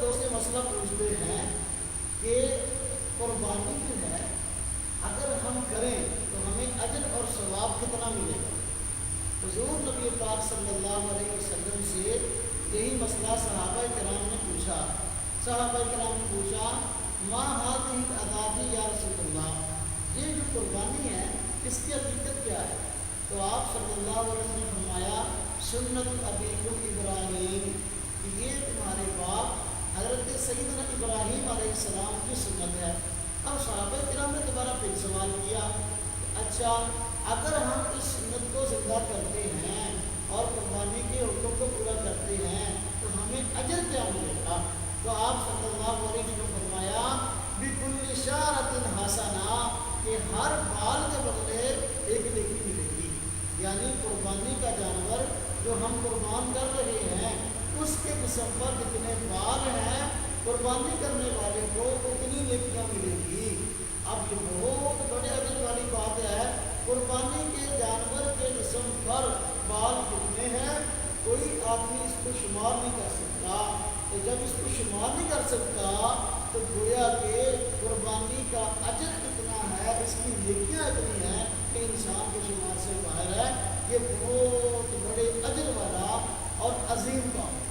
دوست مسئلہ پوچھتے ہیں کہ قربانی جو ہے اگر ہم کریں تو ہمیں اجر اور ثواب کتنا ملے گا؟ حضور نبی پاک صلی اللہ علیہ وسلم سے یہی مسئلہ صحابہ کرام نے پوچھا. صحابہ کرام نے پوچھا ما هذه العداد یا رسول اللہ، یہ جو قربانی ہے اس کی حقیقت کیا ہے؟ تو آپ صلی اللہ علیہ وسلم نے فرمایا سنت ابیکم ابراہیم، کہ یہ تمہارے باپ حضرت سیدنا ابراہیم علیہ السلام کی سنت ہے. اب صحابہ کرام نے دوبارہ پھر سوال کیا اچھا اگر ہم اس سنت کو زندہ کرتے ہیں اور قربانی کے حکم کو پورا کرتے ہیں تو ہمیں اجر کیا ملے گا؟ تو آپ صلی اللہ علیہ وسلم نے فرمایا بِكُلِّ شَعْرَةٍ حَسَنَةٍ، کہ ہر بال کے بدلے ایک نیکی ملے گی. یعنی قربانی کا جانور جو ہم قربان کر رہے ہیں اس کے جسم پر جتنے بال ہیں قربانی کرنے والے کو اتنی نیکیاں ملیں گی. اب یہ بہت بڑے اجر والی بات ہے. قربانی کے جانور کے جسم پر بال کتنے ہیں کوئی آدمی اس کو شمار نہیں کر سکتا. تو جب اس کو شمار نہیں کر سکتا تو گویا کہ قربانی کا اجر کتنا ہے، اس کی نیکیاں اتنی ہیں کہ انسان کے شمار سے باہر ہے. یہ بہت بڑے اجر والا اور عظیم کام ہے.